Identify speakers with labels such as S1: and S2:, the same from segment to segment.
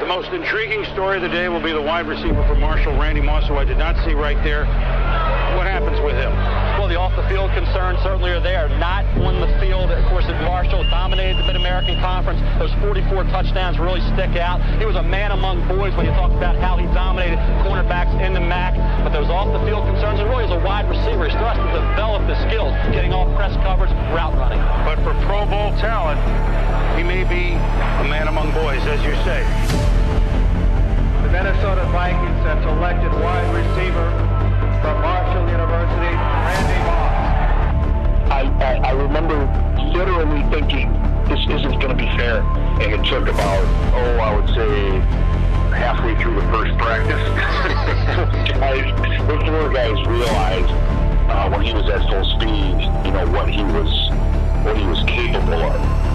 S1: The most intriguing story of the day will be the wide receiver for Marshall, Randy Moss, who I did not see right there. What happens with him?
S2: Well, the off-the-field concerns certainly are there. Not on the field. Of course, Marshall dominated the Mid-American Conference. Those 44 touchdowns really stick out. He was a man among boys when you talk about how he dominated cornerbacks in the MAC. But those off-the-field concerns, and really as a wide receiver, he still has to develop the skills, getting off press coverage, route running.
S1: But for Pro Bowl talent, he may be a man among boys, as you say.
S3: The Minnesota Vikings have selected wide receiver from Marshall University, Randy Moss.
S4: I remember literally thinking, this isn't going to be fair. And it took about, I would say, halfway through the first practice. Before guys realized when he was at full speed, what he was capable of.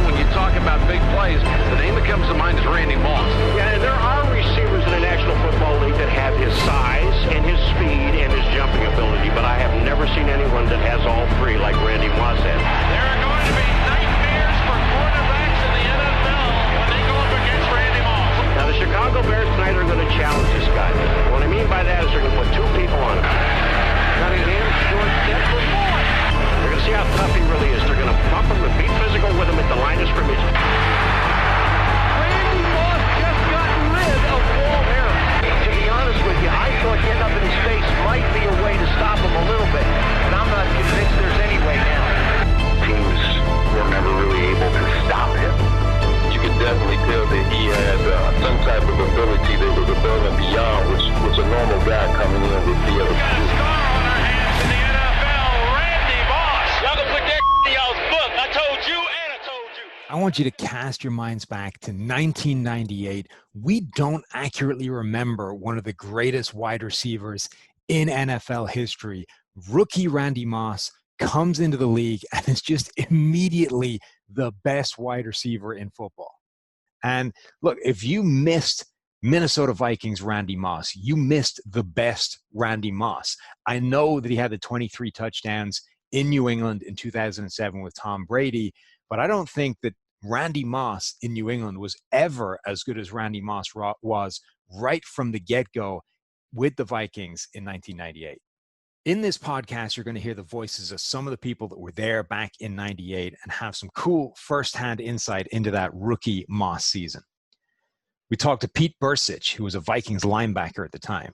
S1: When you talk about big plays, the name that comes to mind is Randy Moss.
S5: Yeah, and there are receivers in the National Football League that have his size and his speed and his jumping ability, but I have never seen anyone that has all three like Randy Moss has.
S6: There are going to be nightmares for quarterbacks in the NFL when they go up against Randy Moss.
S5: Now, the Chicago Bears tonight are going to challenge this guy. What I mean by that is they're going to put two people on him. Cunningham, short step for Moss. They're going to see how tough he really is. They're going to pump him and be physical with him at the line of scrimmage.
S3: Randy Moss just got rid of Walt Harris.
S5: To be honest with you, I thought getting up in his face might be a way to stop him a little bit, but I'm not convinced there's any way now.
S4: Teams were never really able to stop him. You could definitely tell that he had some type of ability that was above and beyond, which a normal guy coming in would be able to do.
S7: I want you to cast your minds back to 1998. We don't accurately remember one of the greatest wide receivers in NFL history. Rookie Randy Moss comes into the league and is just immediately the best wide receiver in football. And look, if you missed Minnesota Vikings Randy Moss, you missed the best Randy Moss. I know that he had the 23 touchdowns in New England in 2007 with Tom Brady, but I don't think that Randy Moss in New England was ever as good as Randy Moss was right from the get-go with the Vikings in 1998. In this podcast, you're going to hear the voices of some of the people that were there back in 98 and have some cool firsthand insight into that rookie Moss season. We talked to Pete Bursich, who was a Vikings linebacker at the time.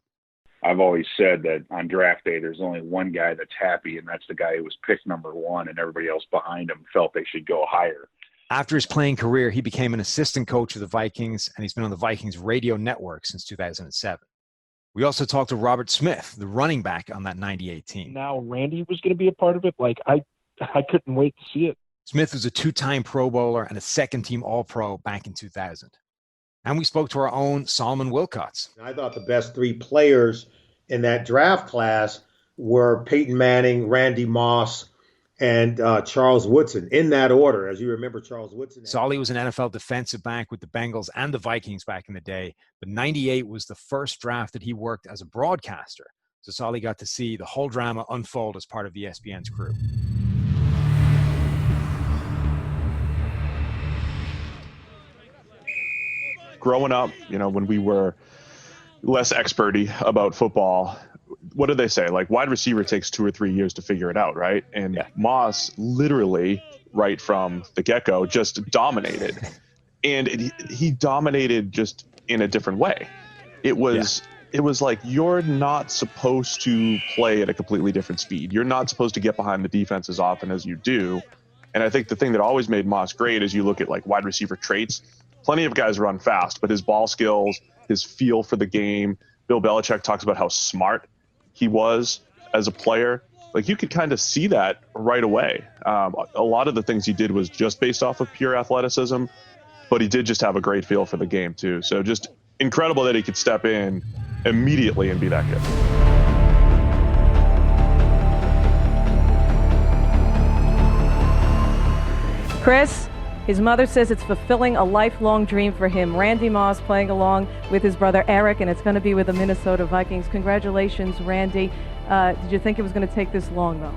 S8: I've always said that on draft day, there's only one guy that's happy, and that's the guy who was picked number one, and everybody else behind him felt they should go higher.
S7: After his playing career, he became an assistant coach of the Vikings, and he's been on the Vikings radio network since 2007. We also talked to Robert Smith, the running back on that 98 team.
S9: Now Randy was going to be a part of it. I couldn't wait to see it.
S7: Smith was a two-time Pro Bowler and a second-team All-Pro back in 2000. And we spoke to our own Solomon Wilcots.
S10: I thought the best three players in that draft class were Peyton Manning, Randy Moss, and Charles Woodson, in that order. As you remember, Charles Woodson.
S7: Solly was an NFL defensive back with the Bengals and the Vikings back in the day, but 98 was the first draft that he worked as a broadcaster. So Solly got to see the whole drama unfold as part of the ESPN's crew.
S11: Growing up, when we were less experty about football, what did they say? Like, wide receiver takes 2 or 3 years to figure it out, right? And yeah. Moss literally, right from the get-go, just dominated. And he dominated just in a different way. It was like, you're not supposed to play at a completely different speed. You're not supposed to get behind the defense as often as you do. And I think the thing that always made Moss great is you look at like wide receiver traits. Plenty of guys run fast, but his ball skills, his feel for the game. Bill Belichick talks about how smart he was as a player. Like, you could kind of see that right away. A lot of the things he did was just based off of pure athleticism, but he did just have a great feel for the game too. So just incredible that he could step in immediately and be that good.
S12: Chris, his mother says it's fulfilling a lifelong dream for him. Randy Moss playing along with his brother Eric, and it's going to be with the Minnesota Vikings. Congratulations, Randy. Did you think it was going to take this long, though?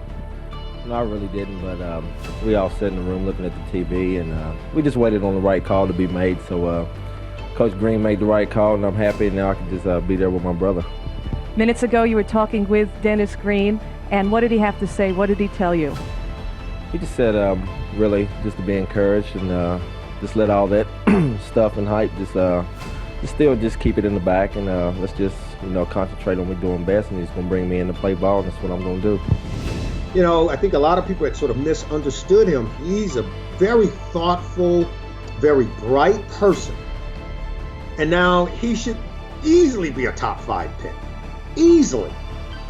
S13: No, I really didn't, but we all sat in the room looking at the TV, and we just waited on the right call to be made. So Coach Green made the right call, and I'm happy now I can just be there with my brother.
S12: Minutes ago, you were talking with Dennis Green, and what did he have to say? What did he tell you?
S13: He just said, really, just to be encouraged and just let all that stuff and hype just keep it in the back, and let's just concentrate on what we're doing best. And he's going to bring me in to play ball, and that's what I'm going to do.
S10: I think a lot of people had sort of misunderstood him. He's a very thoughtful, very bright person, and now he should easily be a top 5 pick, easily.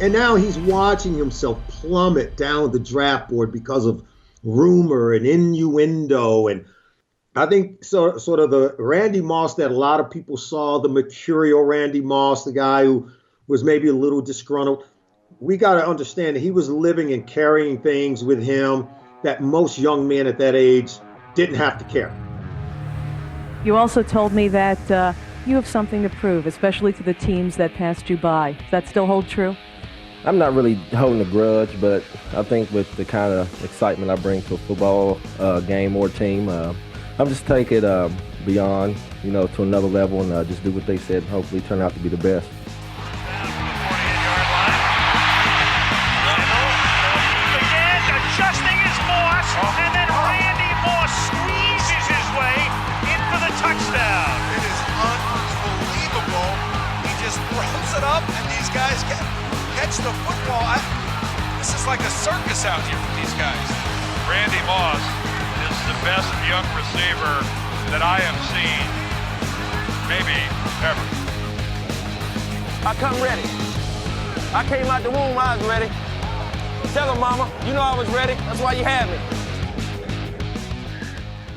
S10: And now he's watching himself plummet down the draft board because of rumor and innuendo. And I think sort of the Randy Moss that a lot of people saw, the mercurial Randy Moss, the guy who was maybe a little disgruntled, we got to understand that he was living and carrying things with him that most young men at that age didn't have to carry.
S12: You also told me that you have something to prove, especially to the teams that passed you by. Does that still hold true?
S13: I'm not really holding a grudge, but I think with the kind of excitement I bring to a football game or team, I'm just take it beyond, to another level and just do what they said and hopefully turn out to be the best.
S6: Again, adjusting his Moss, and then Randy Moss squeezes his way in for the touchdown.
S14: It is unbelievable. He just throws it up, and these guys catch the football. This is like a circus out here for these guys.
S6: Randy Moss is the best young receiver that I have seen, maybe ever.
S15: I come ready. I came out the womb, I was ready. Tell him, mama, I was ready. That's why you had me.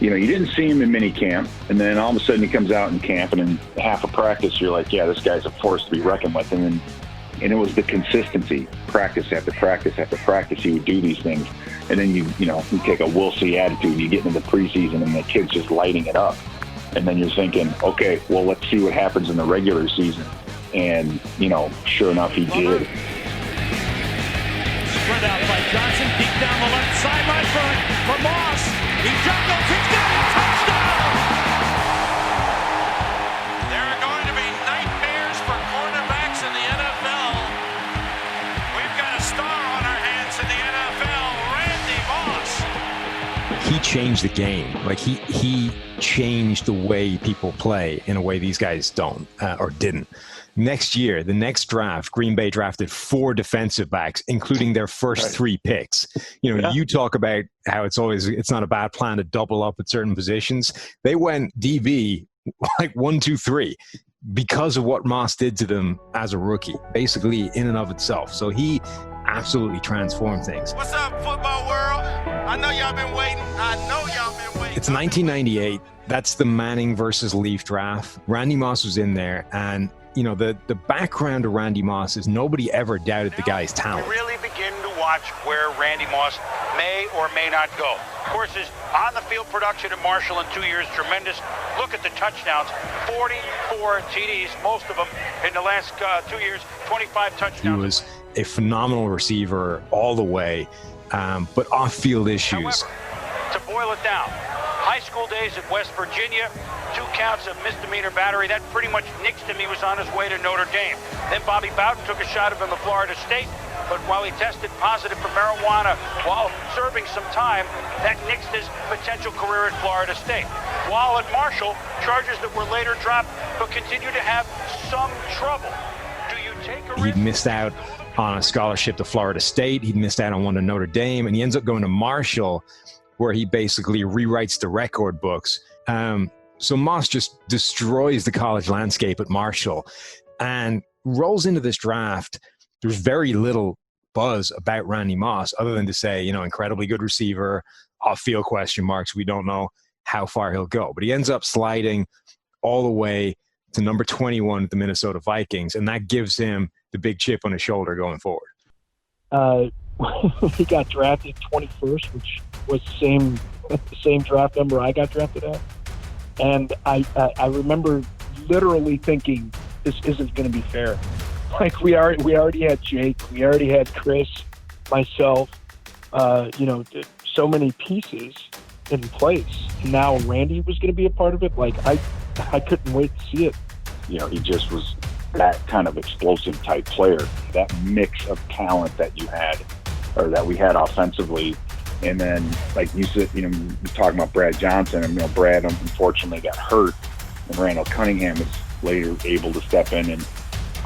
S8: You didn't see him in mini camp, and then all of a sudden he comes out in camp, and in half a practice you're like, yeah, this guy's a force to be reckoned with. And it was the consistency, practice after practice after practice, he would do these things. And then you take a we'll see attitude, you get into the preseason and the kid's just lighting it up. And then you're thinking, okay, well, let's see what happens in the regular season. And, sure enough, he did.
S6: Spread out by Johnson, deep down the left sideline for Moss. He juggles, he's got a touchdown! There are going to be nightmares for cornerbacks in the NFL. We've got a star on our hands in the NFL, Randy Moss.
S7: He changed the game. Like he changed the way people play in a way these guys don't or didn't. Next year, the next draft, Green Bay drafted 4 defensive backs, including their first 3 picks. You talk about how it's not a bad plan to double up at certain positions. They went DB like 1, 2, 3 because of what Moss did to them as a rookie, basically in and of itself. So he absolutely transformed things.
S6: What's up, football world? I know y'all been waiting.
S7: It's 1998. That's the Manning versus Leaf draft. Randy Moss was in there, and the background of Randy Moss is nobody ever doubted the guy's talent.
S1: We really begin to watch where Randy Moss may or may not go. Of course, his on-the-field production at Marshall in 2 years, tremendous. Look at the touchdowns, 44 TDs, most of them in the last 2 years, 25 touchdowns.
S7: He was a phenomenal receiver all the way, but off-field issues.
S1: However, to boil it down, high school days at West Virginia, 2 counts of misdemeanor battery. That pretty much nixed him. He was on his way to Notre Dame. Then Bobby Bowden took a shot of him at Florida State, but while he tested positive for marijuana while serving some time, that nixed his potential career at Florida State. While at Marshall, charges that were later dropped, but continue to have some trouble. Do you take a risk?
S7: He'd missed out on a scholarship to Florida State. He'd missed out on one to Notre Dame, and he ends up going to Marshall, where he basically rewrites the record books. So Moss just destroys the college landscape at Marshall and rolls into this draft. There's very little buzz about Randy Moss other than to say, incredibly good receiver, off-field question marks. We don't know how far he'll go. But he ends up sliding all the way to number 21 at the Minnesota Vikings, and that gives him the big chip on his shoulder going forward.
S9: He got drafted 21st, which was the same draft number I got drafted at. And I remember literally thinking, this isn't going to be fair. Like we already had Jake, we already had Chris, myself, so many pieces in place. And now Randy was going to be a part of it. Like I couldn't wait to see it.
S8: You know, he just was that kind of explosive type player. That mix of talent that you had, or that we had offensively. And then, like you said, you know, you're talking about Brad Johnson, and, you know, Brad unfortunately got hurt, and Randall Cunningham was later able to step in. And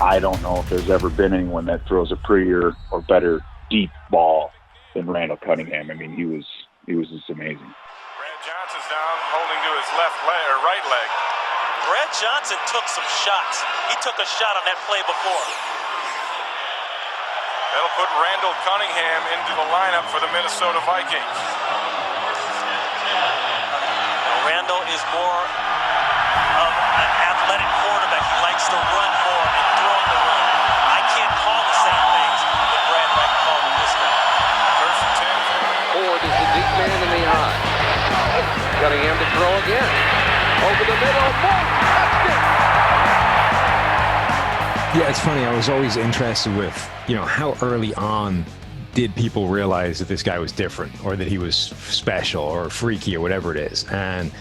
S8: I don't know if there's ever been anyone that throws a prettier or better deep ball than Randall Cunningham. I mean, he was just amazing.
S6: Brad Johnson's down, holding to his left leg or right leg.
S16: Brad Johnson took some shots. He took a shot on that play before.
S6: That'll put Randall Cunningham into the lineup for the Minnesota Vikings.
S16: Now, Randall is more of an athletic quarterback. He likes to run more and throw the run. I can't call the same things that Brad Wright called in this game.
S6: First and 10.
S5: Ford is the deep man in the eye. Cunningham to throw again. Over the middle.
S7: Yeah, it's funny. I was always interested with, you know, how early on did people realize that this guy was different, or that he was special or freaky or whatever it is. And,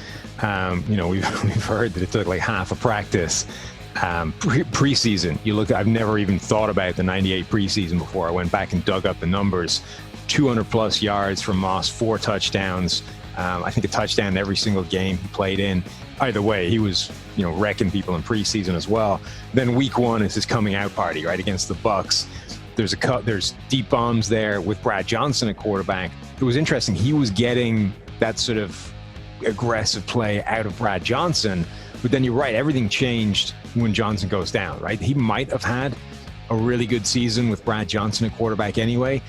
S7: you know, we've heard that it took like half a practice. Preseason, you look, I've never even thought about the 98 preseason before. I went back and dug up the numbers. 200 plus yards from Moss, 4 touchdowns. I think a touchdown every single game he played in. Either way, he was, you know, wrecking people in preseason as well. Then week 1 is his coming out party, right, against the Bucs. There's deep bombs there with Brad Johnson at quarterback. It was interesting. He was getting that sort of aggressive play out of Brad Johnson. But then you're right, everything changed when Johnson goes down, right? He might have had a really good season with Brad Johnson at quarterback anyway.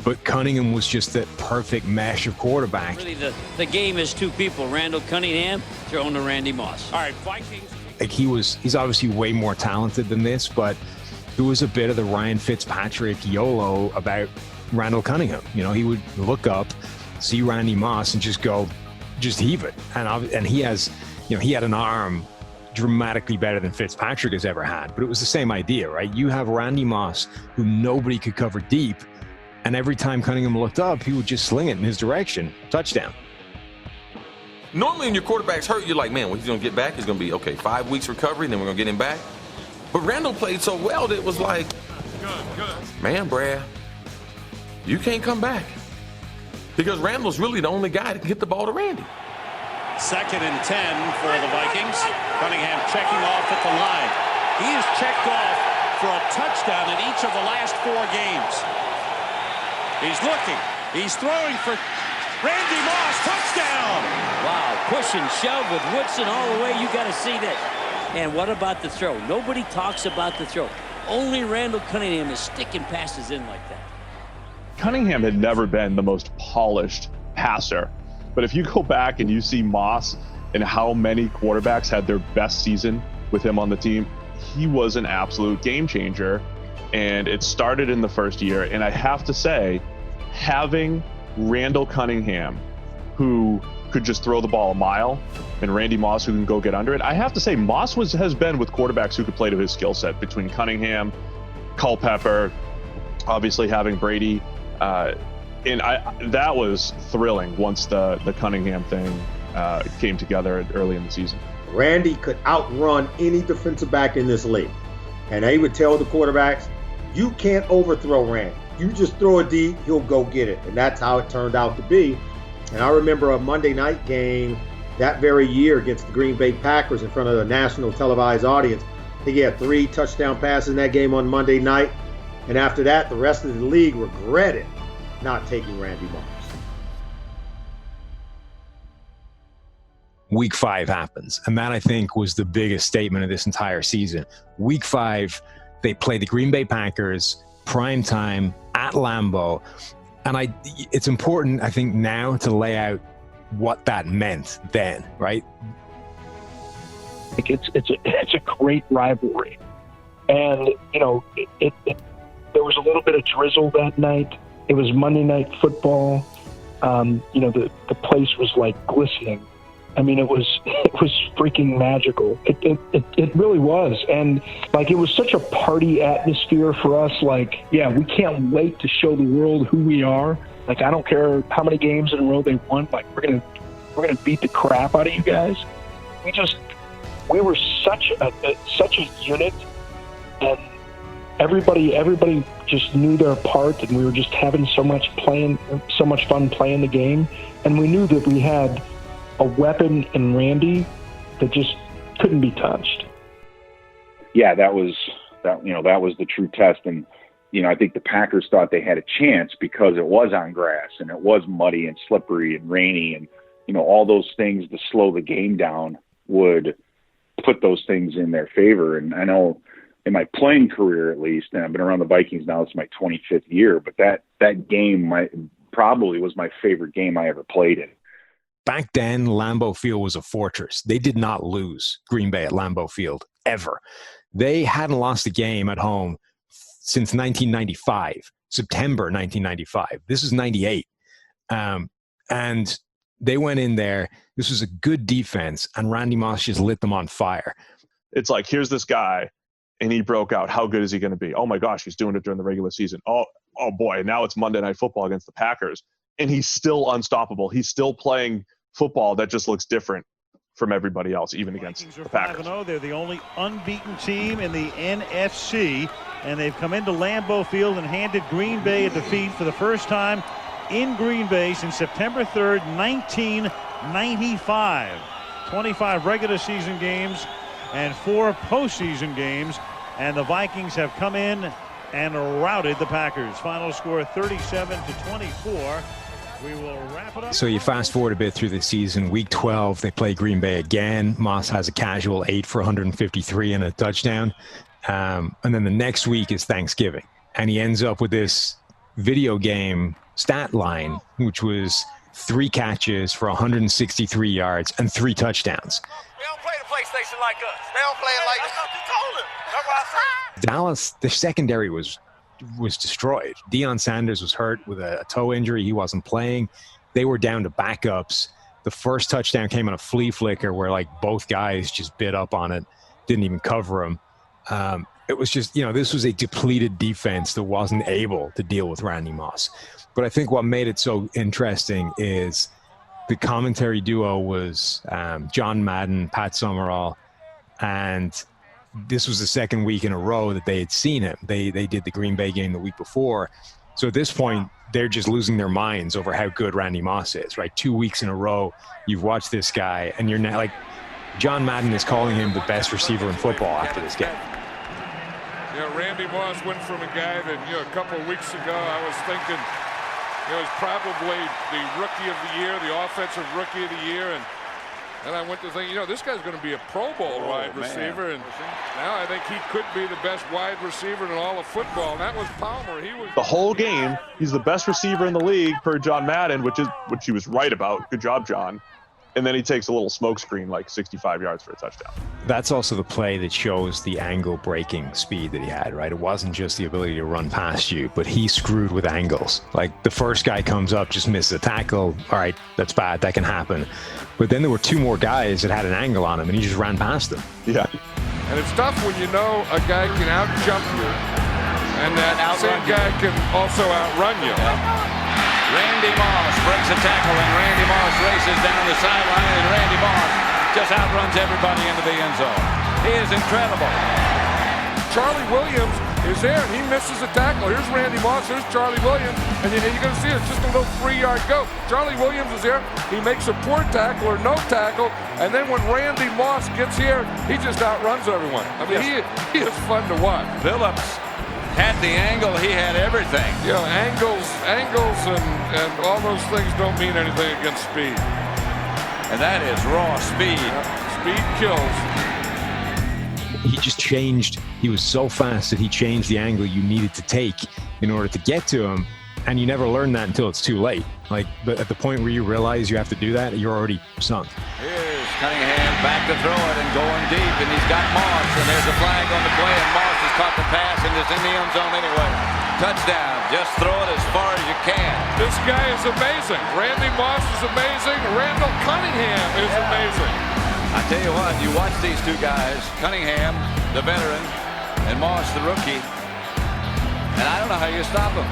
S7: But Cunningham was just that perfect mesh of quarterback.
S17: Really, the game is 2 people, Randall Cunningham thrown to Randy Moss. All right, Vikings.
S7: Like he's obviously way more talented than this, but there was a bit of the Ryan Fitzpatrick YOLO about Randall Cunningham. You know, he would look up, see Randy Moss, and just heave it. And he has, you know, he had an arm dramatically better than Fitzpatrick has ever had. But it was the same idea, right? You have Randy Moss, who nobody could cover deep. And every time Cunningham looked up, he would just sling it in his direction. Touchdown.
S18: Normally when your quarterback's hurt, you're like, man, when he's going to get back, it's going to be, okay, 5 weeks recovery, then we're going to get him back. But Randall played so well that it was like, man, Brad, you can't come back. Because Randall's really the only guy that can get the ball to Randy.
S19: 2nd and 10 for the Vikings. Cunningham checking off at the line. He is checked off for a touchdown in each of the last 4 games. He's looking. He's throwing for Randy Moss. Touchdown!
S17: Wow, push and shove with Woodson all the way. You got to see that. And what about the throw? Nobody talks about the throw. Only Randall Cunningham is sticking passes in like that.
S11: Cunningham had never been the most polished passer. But if you go back and you see Moss and how many quarterbacks had their best season with him on the team, he was an absolute game changer. And it started in the first year. And I have to say, having Randall Cunningham, who could just throw the ball a mile, and Randy Moss, who can go get under it, I have to say Moss has been with quarterbacks who could play to his skill set, between Cunningham, Culpepper, obviously having Brady. And that was thrilling once the Cunningham thing came together early in the season.
S10: Randy could outrun any defensive back in this league. And they would tell the quarterbacks, you can't overthrow Randy. You just throw it deep, he'll go get it. And that's how it turned out to be. And I remember a Monday night game that very year against the Green Bay Packers in front of a national televised audience. He had 3 touchdown passes in that game on Monday night. And after that, the rest of the league regretted not taking Randy Moss.
S7: Week 5 happens. And that, I think, was the biggest statement of this entire season. Week 5, they play the Green Bay Packers, prime time, at Lambeau. And it's important, I think, now to lay out what that meant then, right?
S9: It's a great rivalry. And, you know, there was a little bit of drizzle that night. It was Monday Night Football. You know, the place was like glistening. I mean, it was freaking magical. It really was. And like, it was such a party atmosphere for us. Like, yeah, we can't wait to show the world who we are. Like, I don't care how many games in a row they won. Like, we're gonna beat the crap out of you guys. we were such a unit, and everybody just knew their part, and we were just having so much fun playing the game, and we knew that we had a weapon in Randy that just couldn't be touched.
S8: Yeah, that was the true test. And, I think the Packers thought they had a chance because it was on grass and it was muddy and slippery and rainy, and, all those things to slow the game down would put those things in their favor. And I know in my playing career, at least, and I've been around the Vikings now, it's my 25th year, but that game probably was my favorite game I ever played in.
S7: Back then, Lambeau Field was a fortress. They did not lose Green Bay at Lambeau Field, ever. They hadn't lost a game at home since 1995, September 1995. This is 98. And they went in there. This was a good defense, and Randy Moss just lit them on fire.
S11: It's like, here's this guy, and he broke out. How good is he going to be? Oh, my gosh, he's doing it during the regular season. Oh, boy, now it's Monday Night Football against the Packers. And he's still unstoppable. He's still playing football that just looks different from everybody else, even against the Packers.
S19: 5-0. They're the only unbeaten team in the NFC, and they've come into Lambeau Field and handed Green Bay a defeat for the first time in Green Bay since September 3rd, 1995. 25 regular season games and 4 postseason games, and the Vikings have come in and routed the Packers. Final score 37-24. We will wrap it up.
S7: So you fast forward a bit through the season. Week 12, they play Green Bay again. Moss has a casual 8 for 153 and a touchdown. And then the next week is Thanksgiving. And he ends up with this video game stat line, which was 3 catches for 163 yards and 3 touchdowns.
S15: They don't play the PlayStation like us. They don't play it like us. That's what I said.
S7: Dallas, the secondary was destroyed. Deion Sanders was hurt with a toe injury. He wasn't playing. They were down to backups. The first touchdown came on a flea flicker where both guys just bit up on it, didn't even cover him. It was just, this was a depleted defense that wasn't able to deal with Randy Moss. But I think what made it so interesting is the commentary duo was John Madden, Pat Summerall, and this was the second week in a row that they had seen him. They did the Green Bay game the week before. So at this point, they're just losing their minds over how good Randy Moss is, right? 2 weeks in a row, you've watched this guy, and you're now John Madden is calling him the best receiver in football after this game.
S6: Randy Moss went from a guy that, a couple of weeks ago, I was thinking, was probably the rookie of the year, the offensive rookie of the year, and I went to think, this guy's going to be a Pro Bowl wide receiver, and now I think he could be the best wide receiver in all of football, and that was Palmer. He was
S11: the whole game. He's the best receiver in the league per John Madden, which he was right about. Good job, John. And then he takes a little smoke screen, 65 yards for a touchdown.
S7: That's also the play that shows the angle breaking speed that he had, right? It wasn't just the ability to run past you, but he screwed with angles. The first guy comes up, just misses a tackle. All right, that's bad. That can happen. But then there were 2 more guys that had an angle on him, and he just ran past them.
S11: Yeah.
S6: And it's tough when you know a guy can out-jump you, and that same guy can also outrun you.
S16: Randy Moss breaks a tackle, and Randy Moss races down the sideline, and Randy Moss just outruns everybody into the end zone. He is incredible.
S6: Charlie Williams is there, and he misses a tackle. Here's Randy Moss, here's Charlie Williams, and you're going to see it's just a little 3-yard go. Charlie Williams is there, he makes a poor tackle or no tackle, and then when Randy Moss gets here, he just outruns everyone. I mean, he is fun to watch.
S16: Phillips had the angle, he had everything.
S6: Angles and all those things don't mean anything against speed.
S16: And that is raw speed.
S6: Speed kills.
S7: He just changed. He was so fast that he changed the angle you needed to take in order to get to him. And you never learn that until it's too late. But at the point where you realize you have to do that, you're already sunk.
S16: Here's Cunningham back to throw it and going deep, and he's got Moss, and there's a flag on the play, and Moss has caught the pass and is in the end zone anyway. Touchdown. Just throw it as far as you can.
S6: This guy is amazing. Randy Moss is amazing. Randall Cunningham is amazing.
S16: I tell you what, you watch these 2 guys, Cunningham, the veteran, and Moss, the rookie, and I don't know how you stop them.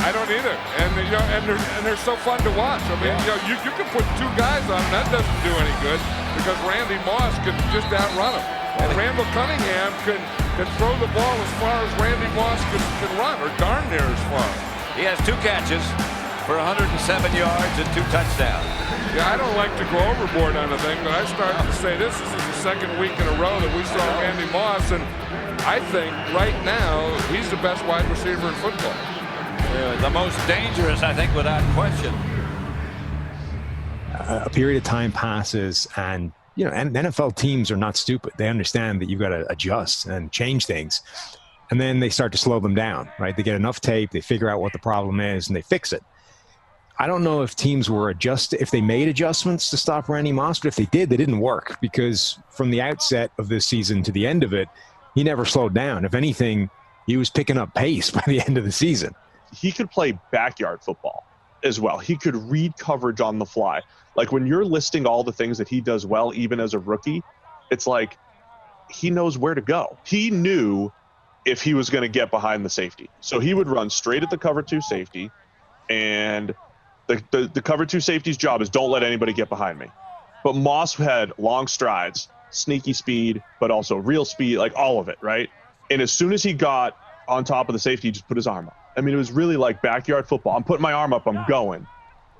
S6: I don't either, and they're so fun to watch. I mean, you can put two guys on, and that doesn't do any good because Randy Moss can just outrun him, and Randall Cunningham can throw the ball as far as Randy Moss can run, or darn near as far.
S20: He has 2 catches for 107 yards and 2 touchdowns.
S6: Yeah, I don't like to go overboard on a thing, but I started to say this is the second week in a row that we saw Randy Moss, and I think right now he's the best wide receiver in football.
S20: The most dangerous, I think, without question.
S7: A period of time passes, and and NFL teams are not stupid. They understand that you've got to adjust and change things, and then they start to slow them down. Right? They get enough tape, they figure out what the problem is, and they fix it. I don't know if teams were if they made adjustments to stop Randy Moss, but if they did, they didn't work, because from the outset of this season to the end of it, he never slowed down. If anything, he was picking up pace by the end of the season.
S11: He could play backyard football as well. He could read coverage on the fly. Like when you're listing all the things that he does well, even as a rookie, it's like he knows where to go. He knew if he was going to get behind the safety. So he would run straight at the cover 2 safety, and the cover 2 safety's job is don't let anybody get behind me. But Moss had long strides, sneaky speed, but also real speed, like all of it, right? And as soon as he got on top of the safety, he just put his arm up. I mean, it was really like backyard football. I'm putting my arm up, I'm going.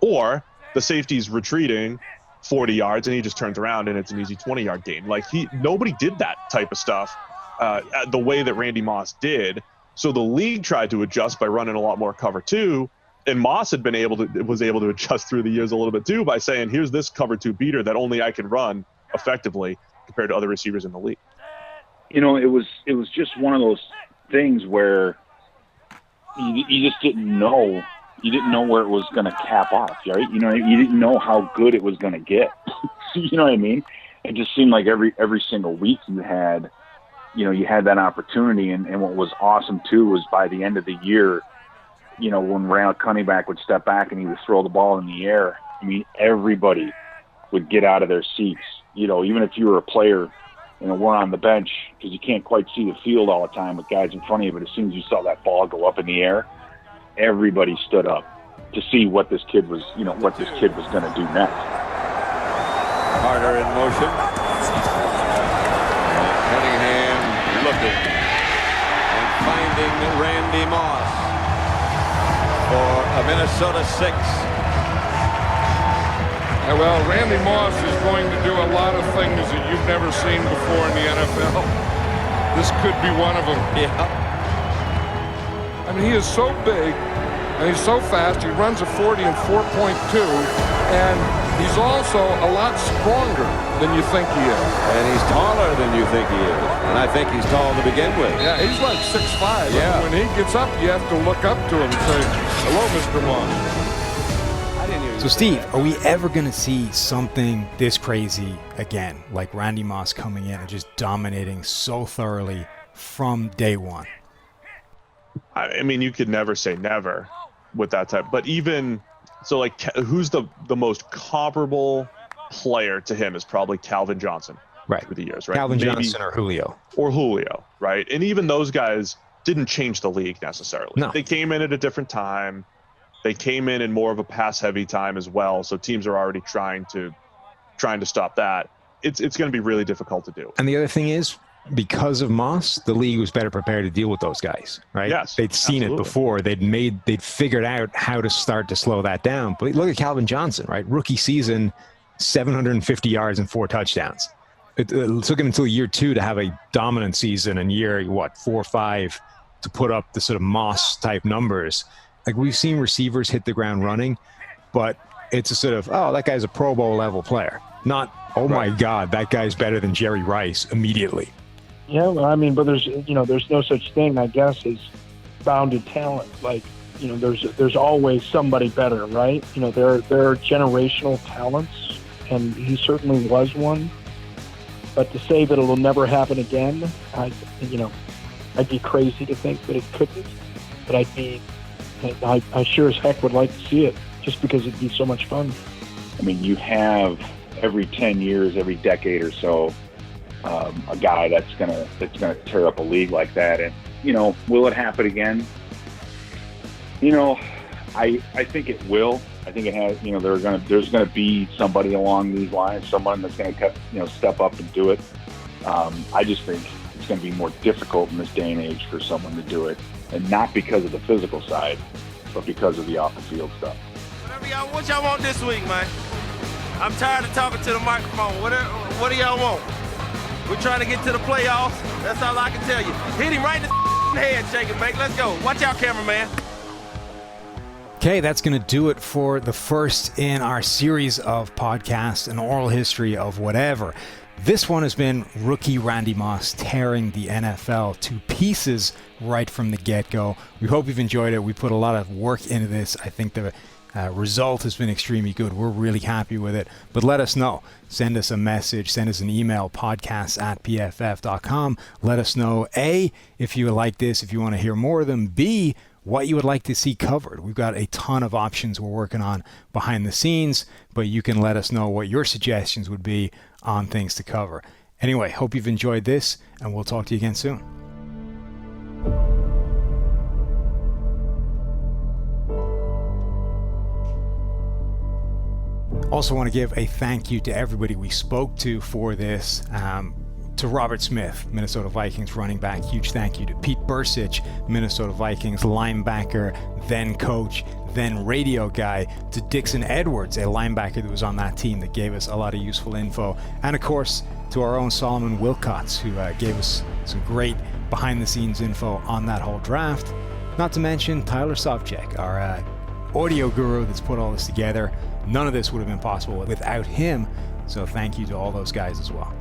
S11: Or the safety's retreating 40 yards and he just turns around and it's an easy 20-yard gain. Like nobody did that type of stuff the way that Randy Moss did. So the league tried to adjust by running a lot more cover 2. And Moss was able to adjust through the years a little bit too by saying, here's this cover 2 beater that only I can run effectively compared to other receivers in the league.
S8: It was just one of those things where you just didn't know. You didn't know where it was going to cap off, right? You didn't know how good it was going to get. You know what I mean? It just seemed like every single week you had that opportunity. And what was awesome too was by the end of the year, when Randall Cunningham would step back and he would throw the ball in the air, I mean, everybody would get out of their seats. Even if you were a player, we're on the bench because you can't quite see the field all the time with guys in front of you. But as soon as you saw that ball go up in the air, everybody stood up to see what this kid was, going to do next.
S20: Carter in motion. Cunningham looking and finding Randy Moss for a Minnesota 6.
S6: Well, Randy Moss is going to do a lot of things that you've never seen before in the NFL. This could be one of them.
S20: Yeah.
S6: I mean, he is so big, and he's so fast. He runs a 40 and 4.2, and he's also a lot stronger than you think he is.
S20: And he's taller than you think he is. And I think he's tall to begin with.
S6: Yeah, he's like 6'5".
S20: Yeah.
S6: When he gets up, you have to look up to him and say, hello, Mr. Moss.
S7: So, Steve, are we ever going to see something this crazy again, like Randy Moss coming in and just dominating so thoroughly from day one?
S11: I mean, you could never say never with that type. But even so, like, who's the most comparable player to him is probably Calvin Johnson.
S7: Right.
S11: Through the years, right?
S7: Calvin Johnson or Julio.
S11: Or Julio, right? And even those guys didn't change the league necessarily.
S7: No.
S11: They came in at a different time. They came in more of a pass-heavy time as well, so teams are already trying to stop that. It's going to be really difficult to do.
S7: And the other thing is, because of Moss, the league was better prepared to deal with those guys, right?
S11: Yes,
S7: they'd seen
S11: absolutely.
S7: it before. They'd figured out how to start to slow that down. But look at Calvin Johnson, right? Rookie season, 750 yards and 4 touchdowns. It took him until year 2 to have a dominant season, and year 4 or 5 to put up the sort of Moss type numbers. Like, we've seen receivers hit the ground running, but it's a sort of, oh, that guy's a Pro Bowl level player. Not, oh my God, that guy's better than Jerry Rice immediately.
S9: Yeah, well, I mean, but there's no such thing, I guess, as bounded talent. Like, there's always somebody better, right? There are generational talents, and he certainly was one. But to say that it'll never happen again, I'd be crazy to think that it couldn't. But I sure as heck would like to see it, just because it'd be so much fun.
S8: I mean, you have every 10 years, every decade or so, a guy that's gonna tear up a league like that. And will it happen again? I think it will. I think it has. There's gonna be somebody along these lines, someone that's gonna step up and do it. I just think it's gonna be more difficult in this day and age for someone to do it, and not because of the physical side, but because of the off the field stuff.
S15: What y'all want this week, man? I'm tired of talking to the microphone. What do y'all want? We're trying to get to the playoffs. That's all I can tell you. Hit him right in the head, shake it, Mike. Let's go. Watch out, cameraman.
S7: Okay, that's going to do it for the first in our series of podcasts, an oral history of whatever. This one has been rookie Randy Moss tearing the NFL to pieces right from the get-go. We hope you've enjoyed it. We put a lot of work into this. I think the result has been extremely good. We're really happy with it. But let us know. Send us a message. Send us an email, podcasts@pff.com. Let us know, A, if you like this, if you want to hear more of them. B, what you would like to see covered. We've got a ton of options we're working on behind the scenes, but you can let us know what your suggestions would be on things to cover. Anyway, hope you've enjoyed this, and we'll talk to you again soon. Also want to give a thank you to everybody we spoke to for this. To Robert Smith, Minnesota Vikings running back, huge thank you. To Pete Bursich, Minnesota Vikings linebacker, then coach, then radio guy. To Dixon Edwards, a linebacker that was on that team that gave us a lot of useful info. And of course, to our own Solomon Wilcots, who gave us some great behind-the-scenes info on that whole draft. Not to mention Tyler Sovchek, our audio guru that's put all this together. None of this would have been possible without him, so thank you to all those guys as well.